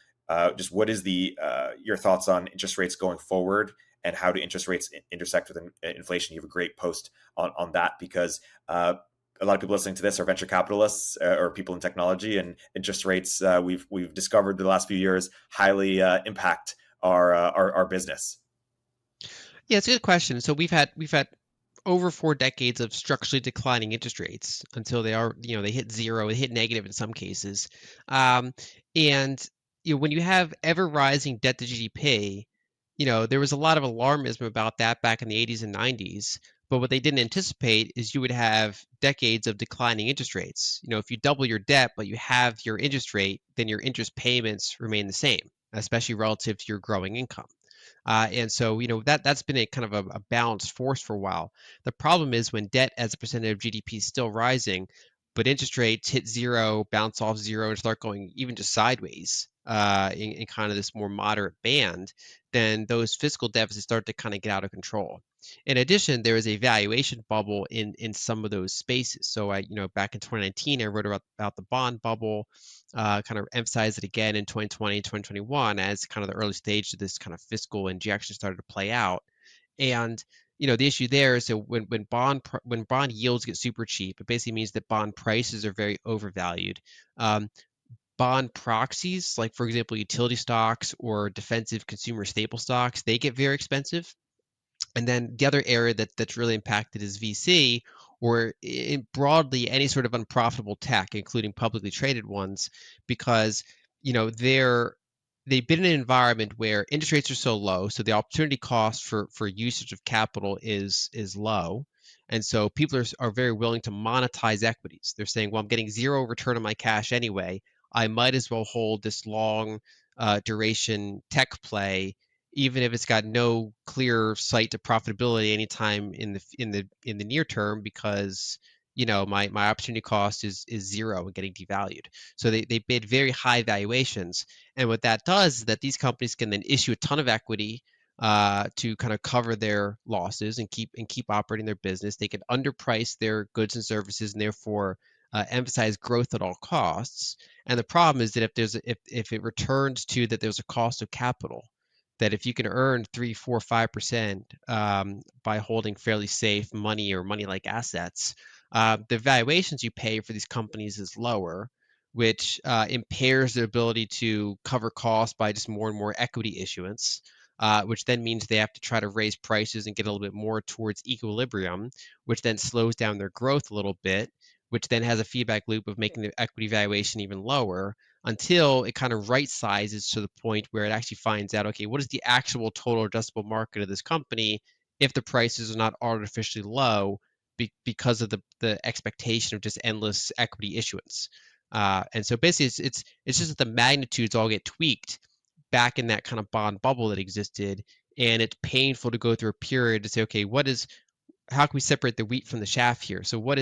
S2: just what is the your thoughts on interest rates going forward, and how do interest rates intersect with inflation. You have a great post on that, because a lot of people listening to this are venture capitalists or people in technology, and interest rates we've discovered the last few years highly impact our business.
S3: Yeah, it's a good question. So we've had over 4 decades of structurally declining interest rates until they are, they hit zero, they hit negative in some cases. And when you have ever rising debt to GDP, there was a lot of alarmism about that back in the 80s and 90s. But what they didn't anticipate is you would have decades of declining interest rates. If you double your debt, but you have your interest rate, then your interest payments remain the same, especially relative to your growing income. And so, that's been a kind of a balanced force for a while. The problem is when debt as a percentage of GDP is still rising, but interest rates hit zero, bounce off zero, and start going even just sideways in kind of this more moderate band, then those fiscal deficits start to kind of get out of control. In addition, there is a valuation bubble in some of those spaces. So back in 2019, I wrote about the bond bubble, kind of emphasize it again in 2020 and 2021 as kind of the early stage of this kind of fiscal injection started to play out. And the issue there is, so when bond yields get super cheap, it basically means that bond prices are very overvalued. Um, Bond proxies, like for example utility stocks or defensive consumer staple stocks, they get very expensive. And then the other area that's really impacted is VC, or broadly any sort of unprofitable tech, including publicly traded ones, because they've been in an environment where interest rates are so low, so the opportunity cost for usage of capital is low. And so people are very willing to monetize equities. They're saying, well, I'm getting zero return on my cash anyway. I might as well hold this long duration tech play, even if it's got no clear sight to profitability anytime in the near term, because my opportunity cost is zero and getting devalued. So they bid very high valuations, and what that does is that these companies can then issue a ton of equity to kind of cover their losses and keep operating their business. They can underprice their goods and services, and therefore emphasize growth at all costs. And the problem is that if it returns to that there's a cost of capital, that if you can earn 3, 4, 5% by holding fairly safe money or money-like assets, the valuations you pay for these companies is lower, which impairs their ability to cover costs by just more and more equity issuance, which then means they have to try to raise prices and get a little bit more towards equilibrium, which then slows down their growth a little bit, which then has a feedback loop of making the equity valuation even lower, until it kind of right sizes to the point where it actually finds out, okay, what is the actual total addressable market of this company if the prices are not artificially low because of the expectation of just endless equity issuance. And so basically, it's just that the magnitudes all get tweaked back in that kind of bond bubble that existed, and it's painful to go through a period to say, okay, how can we separate the wheat from the chaff here? So what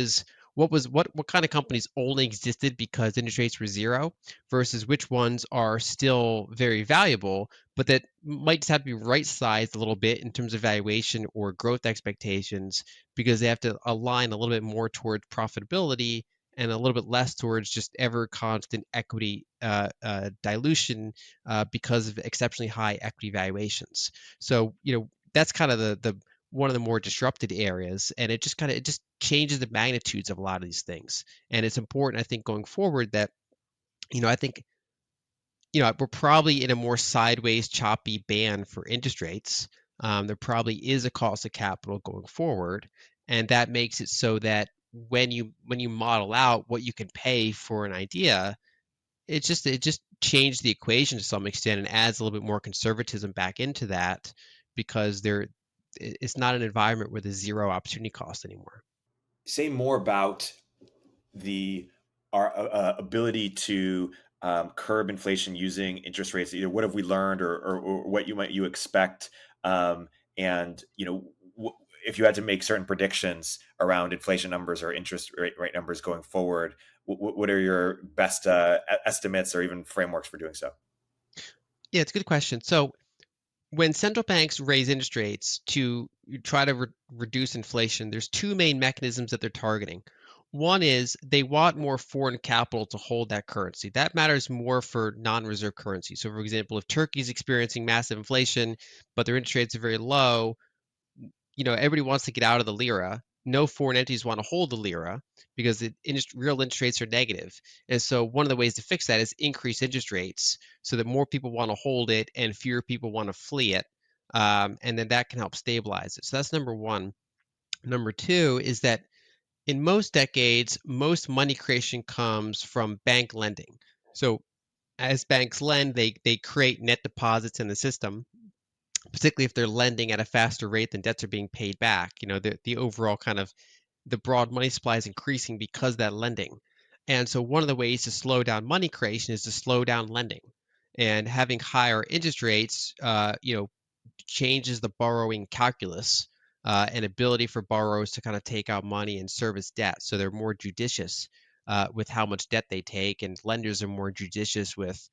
S3: kind of companies only existed because interest rates were zero, versus which ones are still very valuable, but that might just have to be right sized a little bit in terms of valuation or growth expectations, because they have to align a little bit more towards profitability and a little bit less towards just ever constant equity dilution because of exceptionally high equity valuations. So that's kind of the one of the more disrupted areas, and it just changes the magnitudes of a lot of these things. And it's important, I think, going forward that I think we're probably in a more sideways choppy band for interest rates. There probably is a cost of capital going forward, and that makes it so that when you model out what you can pay for an idea, it just changed the equation to some extent and adds a little bit more conservatism back into that, because it's not an environment where there's zero opportunity cost anymore.
S2: Say more about the our ability to curb inflation using interest rates. Either what have we learned, or what you expect, and if you had to make certain predictions around inflation numbers or interest rate numbers going forward, what are your best estimates or even frameworks for doing so?
S3: Yeah, it's a good question. So when central banks raise interest rates to try to reduce inflation, there's two main mechanisms that they're targeting. One is they want more foreign capital to hold that currency. That matters more for non-reserve currency. So, for example, if Turkey's experiencing massive inflation, but their interest rates are very low, everybody wants to get out of the lira. No foreign entities want to hold the lira because real interest rates are negative. And so one of the ways to fix that is increase interest rates so that more people want to hold it and fewer people want to flee it. And then that can help stabilize it. So that's number one. Number two is that in most decades, most money creation comes from bank lending. So as banks lend, they create net deposits in the system, particularly if they're lending at a faster rate than debts are being paid back. The overall kind of the broad money supply is increasing because of that lending. And so one of the ways to slow down money creation is to slow down lending. And having higher interest rates, changes the borrowing calculus and ability for borrowers to kind of take out money and service debt. So they're more judicious with how much debt they take, and lenders are more judicious with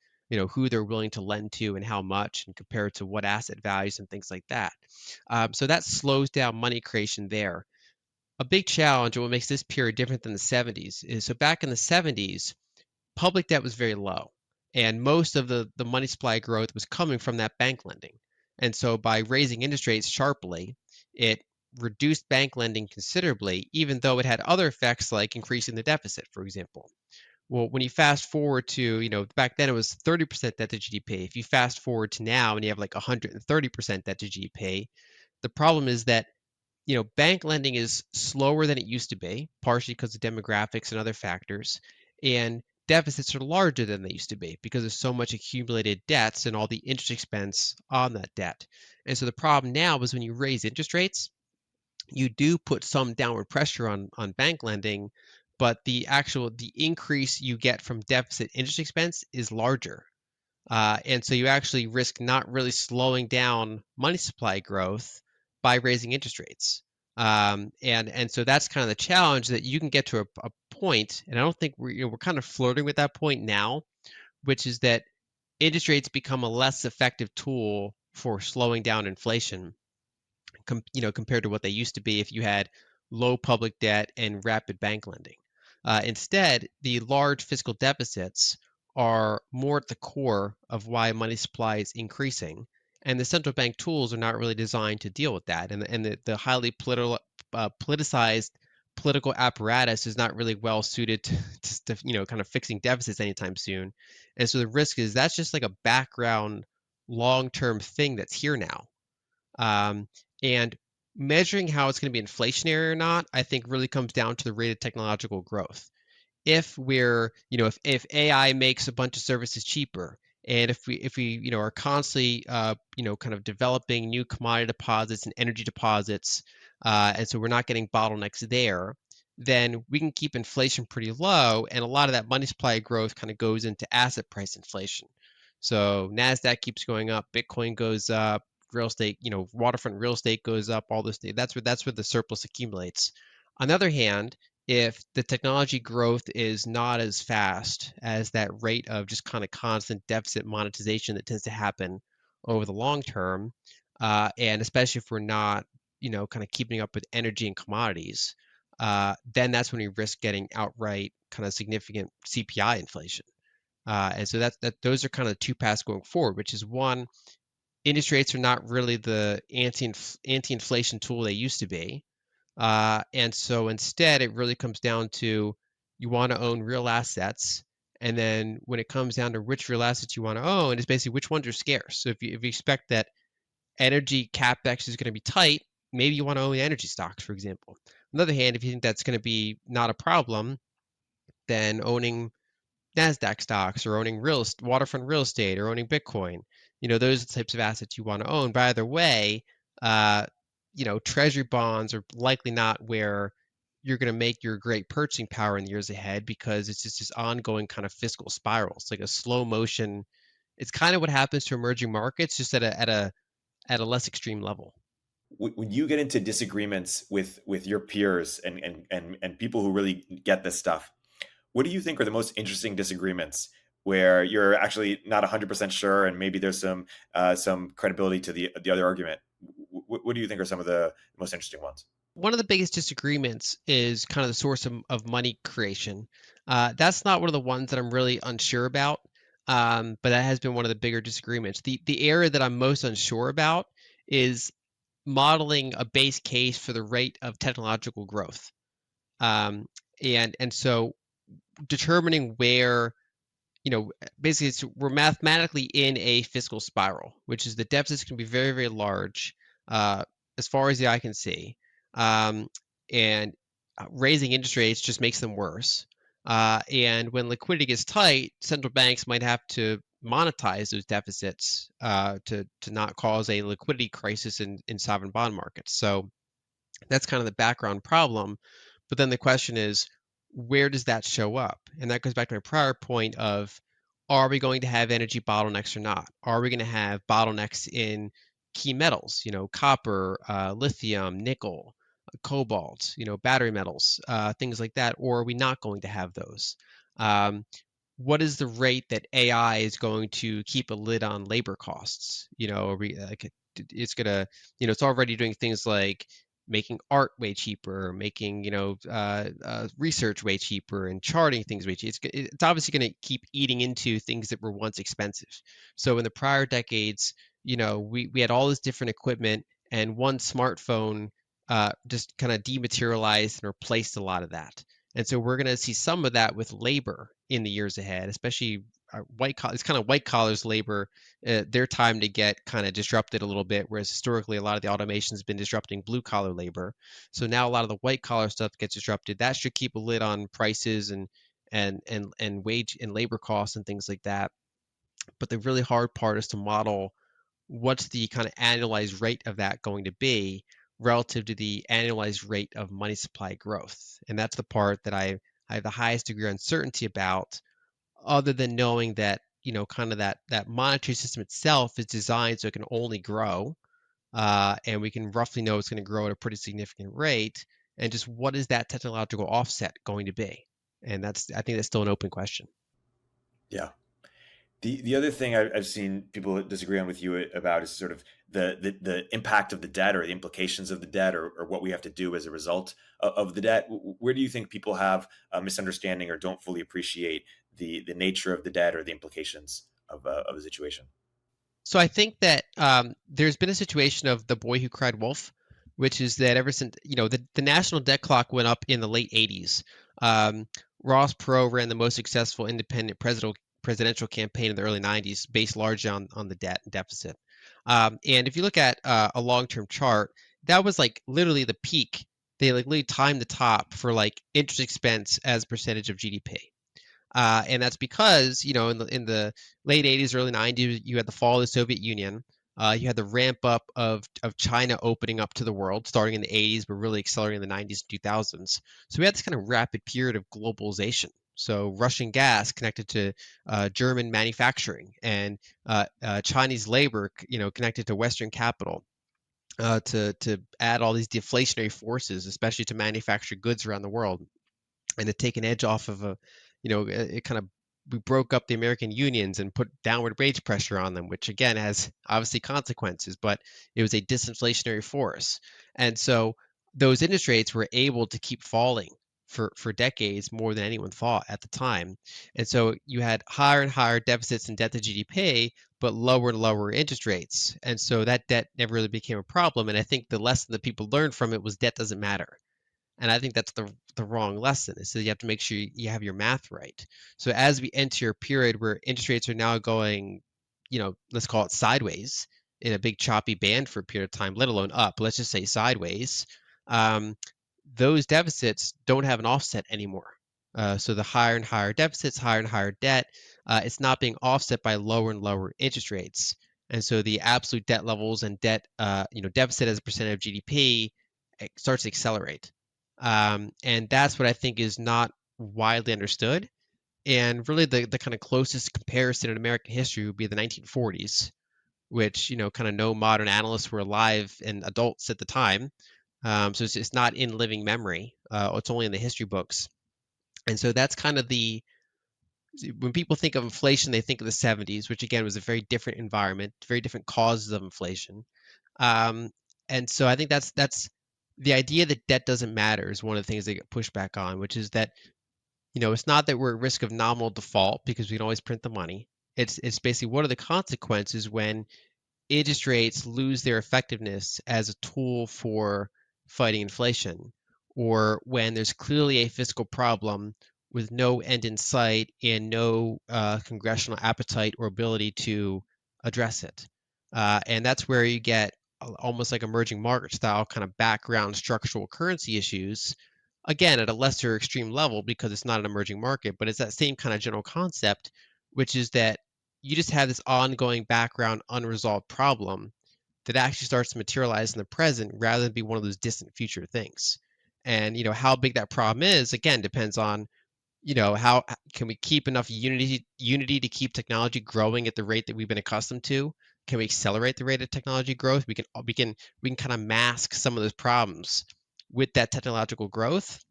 S3: who they're willing to lend to and how much, and compared to what asset values and things like that. So that slows down money creation there. A big challenge, and what makes this period different than the 70s, is so back in the 70s, public debt was very low, and most of the money supply growth was coming from that bank lending. And so by raising interest rates sharply, it reduced bank lending considerably, even though it had other effects like increasing the deficit, for example. Well, when you fast forward to, back then it was 30% debt to GDP. If you fast forward to now and you have like 130% debt to GDP, the problem is that bank lending is slower than it used to be, partially because of demographics and other factors, and deficits are larger than they used to be because there's so much accumulated debts and all the interest expense on that debt. And so the problem now is when you raise interest rates, you do put some downward pressure on bank lending, but the increase you get from deficit interest expense is larger. And so you actually risk not really slowing down money supply growth by raising interest rates. And so that's kind of the challenge, that you can get to a point, and I don't think we're kind of flirting with that point now, which is that interest rates become a less effective tool for slowing down inflation, compared to what they used to be if you had low public debt and rapid bank lending. Instead, the large fiscal deficits are more at the core of why money supply is increasing, and the central bank tools are not really designed to deal with that. And the highly politicized political apparatus is not really well suited to kind of fixing deficits anytime soon. And so the risk is that's just like a background long-term thing that's here now. Um, and measuring how it's going to be inflationary or not, I think really comes down to the rate of technological growth. If we're, if AI makes a bunch of services cheaper, and if we are constantly, kind of developing new commodity deposits and energy deposits, and so we're not getting bottlenecks there, then we can keep inflation pretty low, and a lot of that money supply growth kind of goes into asset price inflation. So Nasdaq keeps going up, Bitcoin goes up, real estate, waterfront real estate goes up, all this. That's where the surplus accumulates. On the other hand, if the technology growth is not as fast as that rate of just kind of constant deficit monetization that tends to happen over the long term, and especially if we're not, kind of keeping up with energy and commodities, then that's when we risk getting outright kind of significant CPI inflation. And so those are kind of the two paths going forward, which is one, interest rates are not really the anti-inflation tool they used to be. And so instead, it really comes down to you want to own real assets. And then when it comes down to which real assets you want to own, it's basically which ones are scarce. So if you expect that energy capex is going to be tight, maybe you want to own the energy stocks, for example. On the other hand, if you think that's going to be not a problem, then owning Nasdaq stocks or owning waterfront real estate or owning Bitcoin, those are the types of assets you want to own. But either way, uh, treasury bonds are likely not where you're going to make your great purchasing power in the years ahead, because it's just this ongoing kind of fiscal spiral. It's like a slow motion. It's kind of what happens to emerging markets, just at a less extreme level.
S2: When you get into disagreements with your peers and people who really get this stuff, what do you think are the most interesting disagreements where you're actually not 100% sure and maybe there's some credibility to the other argument? What do you think are some of the most interesting ones?
S3: One of the biggest disagreements is kind of the source of money creation. That's not one of the ones that I'm really unsure about, but that has been one of the bigger disagreements. The area that I'm most unsure about is modeling a base case for the rate of technological growth, and so determining where, basically we're mathematically in a fiscal spiral, which is the deficits can be very, very large, uh, as far as the eye can see. And raising interest rates just makes them worse. And when liquidity gets tight, central banks might have to monetize those deficits, to not cause a liquidity crisis in sovereign bond markets. So that's kind of the background problem. But then the question is, where does that show up? And that goes back to my prior point of, are we going to have energy bottlenecks or not? Are we going to have bottlenecks in key metals, copper, lithium, nickel, cobalt, battery metals, things like that, or are we not going to have those? Um, what is the rate that AI is going to keep a lid on labor costs? It's gonna, it's already doing things like making art way cheaper, making research way cheaper, and charting things way cheaper. It's obviously going to keep eating into things that were once expensive. So in the prior decades, we had all this different equipment, and one smartphone just kind of dematerialized and replaced a lot of that. And so we're going to see some of that with labor in the years ahead, especially white collar. It's kind of white collars labor, their time to get kind of disrupted a little bit, whereas historically a lot of the automation has been disrupting blue collar labor. So now a lot of the white collar stuff gets disrupted. That should keep a lid on prices and wage and labor costs and things like that. But the really hard part is to model what's the kind of annualized rate of that going to be relative to the annualized rate of money supply growth. And that's the part that I have the highest degree of uncertainty about, other than knowing that, kind of that monetary system itself is designed so it can only grow, and we can roughly know it's going to grow at a pretty significant rate. And just what is that technological offset going to be? And I think that's still an open question.
S2: Yeah. The other thing I've seen people disagree on with you about is sort of the impact of the debt or the implications of the debt, or what we have to do as a result of the debt. Where do you think people have a misunderstanding or don't fully appreciate the nature of the debt or the implications of a situation?
S3: So I think that there's been a situation of the boy who cried wolf, which is that ever since, the national debt clock went up in the late 80s. Um, Ross Perot ran the most successful independent presidential campaign in the early 90s, based largely on the debt and deficit. And if you look at a long-term chart, that was like literally the peak. They like literally timed the top for like interest expense as a percentage of GDP. And that's because, in the late 80s, early 90s, you had the fall of the Soviet Union. You had the ramp up of China opening up to the world, starting in the 80s, but really accelerating in the 90s and 2000s. So we had this kind of rapid period of globalization. So Russian gas connected to German manufacturing, and Chinese labor, connected to Western capital. To add all these deflationary forces, especially to manufacture goods around the world, and to take an edge off of it kind of, we broke up the American unions and put downward wage pressure on them, which again has obviously consequences, but it was a disinflationary force. And so those interest rates were able to keep falling for decades, more than anyone thought at the time. And so you had higher and higher deficits in debt to GDP, but lower and lower interest rates. And so that debt never really became a problem. And I think the lesson that people learned from it was debt doesn't matter. And I think that's the wrong lesson. So you have to make sure you have your math right. So as we enter a period where interest rates are now going, let's call it sideways in a big choppy band for a period of time, let alone up, let's just say sideways, um, those deficits don't have an offset anymore. So the higher and higher deficits, higher and higher debt, it's not being offset by lower and lower interest rates. And so the absolute debt levels and debt, deficit as a percent of GDP starts to accelerate. And that's what I think is not widely understood. And really the kind of closest comparison in American history would be the 1940s, which, kind of no modern analysts were alive and adults at the time. So it's not in living memory. It's only in the history books. And so that's kind of when people think of inflation, they think of the 70s, which again was a very different environment, very different causes of inflation. Um, and so I think that's the idea that debt doesn't matter is one of the things they get pushed back on, which is that, it's not that we're at risk of nominal default because we can always print the money. It's basically what are the consequences when interest rates lose their effectiveness as a tool for fighting inflation, or when there's clearly a fiscal problem with no end in sight and no congressional appetite or ability to address it. And that's where you get almost like emerging market style kind of background structural currency issues, again, at a lesser extreme level because it's not an emerging market, but it's that same kind of general concept, which is that you just have this ongoing background unresolved problem that actually starts to materialize in the present rather than be one of those distant future things. And how big that problem is again depends on how can we keep enough unity to keep technology growing at the rate that we've been accustomed to. Can we accelerate the rate of technology growth? We can kind of mask some of those problems with that technological growth,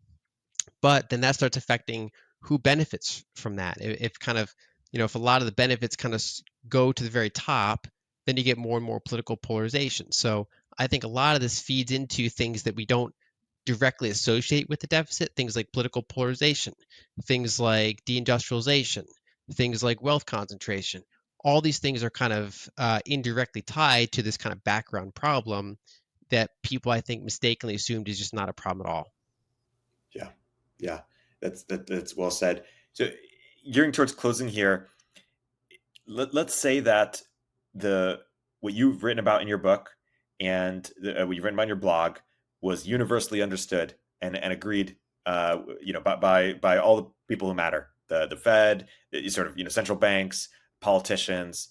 S3: but then that starts affecting who benefits from that. If kind of, if a lot of the benefits kind of go to the very top, then you get more and more political polarization. So I think a lot of this feeds into things that we don't directly associate with the deficit, things like political polarization, things like deindustrialization, things like wealth concentration. All these things are kind of indirectly tied to this kind of background problem that people, I think, mistakenly assumed is just not a problem at all.
S2: Yeah, yeah, that's well said. So, gearing towards closing here, let's say that the what you've written about in your book and what you've written about in your blog was universally understood and agreed, by all the people who matter, the Fed, sort of central banks, politicians.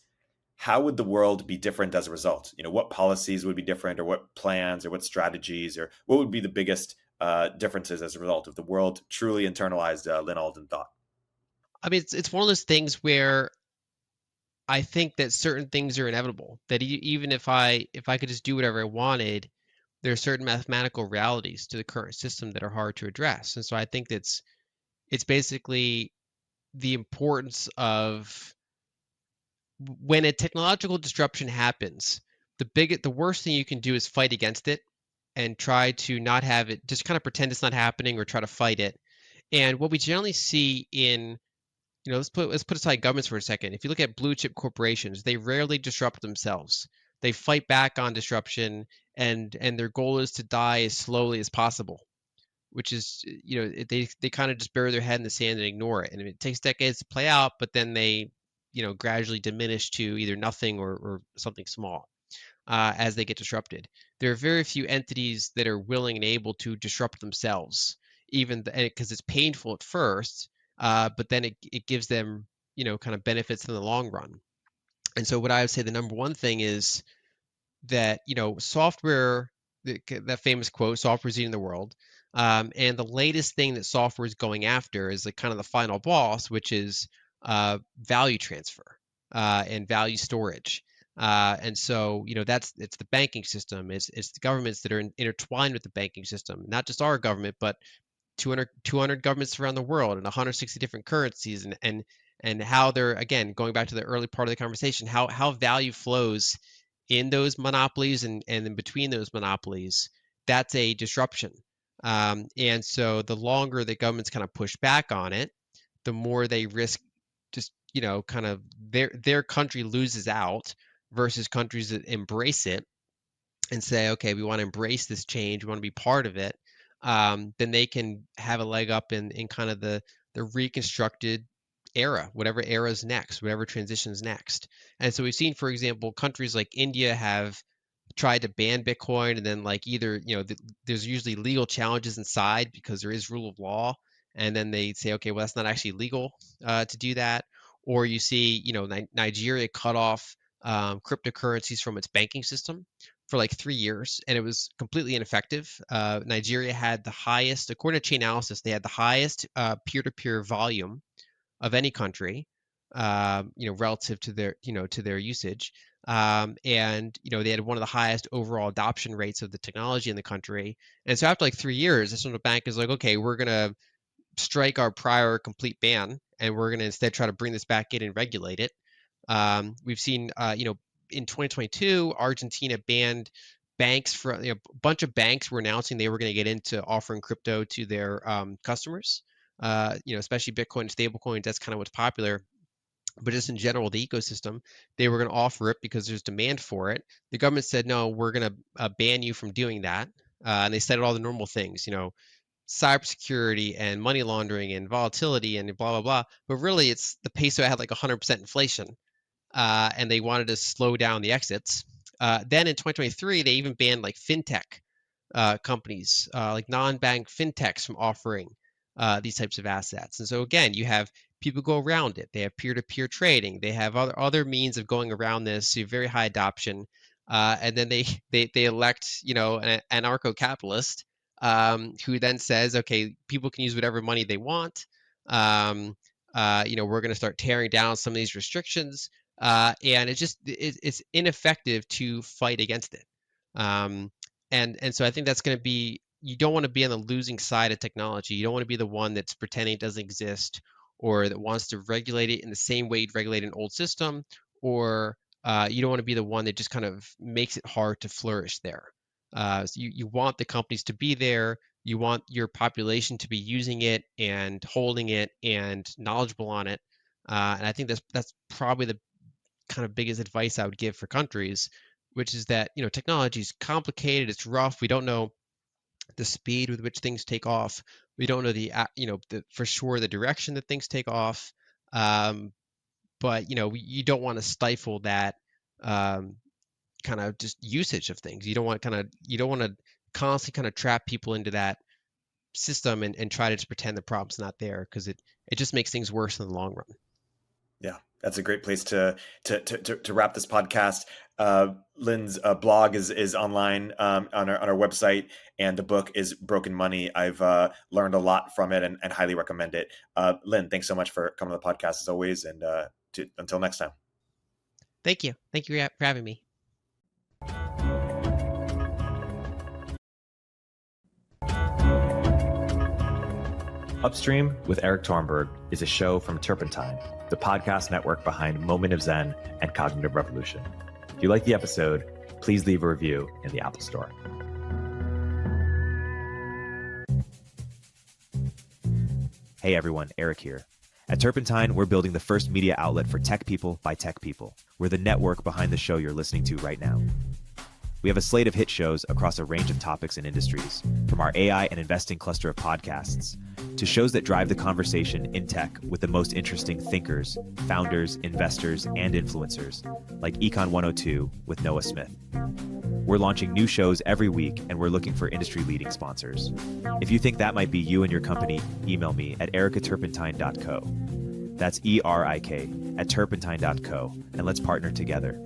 S2: How would the world be different as a result? What policies would be different, or what plans, or what strategies, or what would be the biggest differences as a result if the world truly internalized Lyn Alden thought?
S3: I mean, it's one of those things where I think that certain things are inevitable. That even if I could just do whatever I wanted, there are certain mathematical realities to the current system that are hard to address. And so I think it's basically the importance of when a technological disruption happens, the worst thing you can do is fight against it and try to not have it, just kind of pretend it's not happening or try to fight it. And what we generally see in let's put aside governments for a second. If you look at blue chip corporations, they rarely disrupt themselves. They fight back on disruption, and their goal is to die as slowly as possible, which is they kind of just bury their head in the sand and ignore it. And it takes decades to play out, but then they gradually diminish to either nothing or something small as they get disrupted. There are very few entities that are willing and able to disrupt themselves, even because it's painful at first, but then it gives them, kind of benefits in the long run. And so what I would say the number one thing is that, software, that famous quote, software is eating the world. And the latest thing that software is going after is like kind of the final boss, which is value transfer and value storage. And so, it's the banking system, it's the governments that are intertwined with the banking system, not just our government, but 200 governments around the world and 160 different currencies, and how they're, again, going back to the early part of the conversation, how value flows in those monopolies and in between those monopolies. That's a disruption. And so the longer the governments kind of push back on it, the more they risk just, kind of their country loses out versus countries that embrace it and say, okay, we want to embrace this change, we want to be part of it. Then they can have a leg up in kind of the reconstructed era, whatever era is next, whatever transition is next. And so we've seen, for example, countries like India have tried to ban Bitcoin, and then like either there's usually legal challenges inside because there is rule of law, and then they say, okay, well that's not actually legal to do that. Or you see, Nigeria cut off cryptocurrencies from its banking system for like 3 years, and it was completely ineffective. Nigeria had the highest, according to Chainalysis, they had the highest peer-to-peer volume of any country, relative to their usage. And they had one of the highest overall adoption rates of the technology in the country. And so after like 3 years, the central bank is like, okay, we're gonna strike our prior complete ban, and we're gonna instead try to bring this back in and regulate it. We've seen, in 2022, Argentina banned banks from, a bunch of banks were announcing they were going to get into offering crypto to their customers. Especially Bitcoin and stablecoins. That's kind of what's popular. But just in general, the ecosystem, they were going to offer it because there's demand for it. The government said, no, we're going to ban you from doing that. And they cited all the normal things, cybersecurity and money laundering and volatility and blah, blah, blah. But really, it's the peso had like 100% inflation, and they wanted to slow down the exits. Then in 2023, they even banned like fintech companies, like non-bank fintechs, from offering these types of assets. And so again, you have people go around it. They have peer-to-peer trading. They have other means of going around this. So very high adoption, and then they elect an anarcho-capitalist, who then says, okay, people can use whatever money they want. We're going to start tearing down some of these restrictions. And it's ineffective to fight against it. And so I think that's going to be, you don't want to be on the losing side of technology. You don't want to be the one that's pretending it doesn't exist, or that wants to regulate it in the same way you'd regulate an old system, or you don't want to be the one that just kind of makes it hard to flourish there. So you want the companies to be there. You want your population to be using it and holding it and knowledgeable on it. And I think that's probably the kind of biggest advice I would give for countries, which is that technology is complicated, it's rough. We don't know the speed with which things take off. We don't know for sure the direction that things take off. But you don't want to stifle that kind of just usage of things. You don't want to constantly kind of trap people into that system and try to just pretend the problem's not there, because it just makes things worse in the long run.
S2: Yeah, that's a great place to wrap this podcast. Lyn's blog is online on our website, and the book is Broken Money. I've learned a lot from it and highly recommend it. Lyn, thanks so much for coming to the podcast as always, and until next time.
S3: Thank you for having me.
S1: Upstream with Erik Torenberg is a show from Turpentine, the podcast network behind Moment of Zen and Cognitive Revolution. If you like the episode, please leave a review in the Apple Store. Hey everyone, Erik here. At Turpentine, we're building the first media outlet for tech people by tech people. We're the network behind the show you're listening to right now. We have a slate of hit shows across a range of topics and industries, from our AI and investing cluster of podcasts to shows that drive the conversation in tech with the most interesting thinkers, founders, investors, and influencers, like Econ 102 with Noah Smith. We're launching new shows every week, and we're looking for industry-leading sponsors. If you think that might be you and your company, email me at eric@turpentine.co. That's ERIK at turpentine.co, and let's partner together.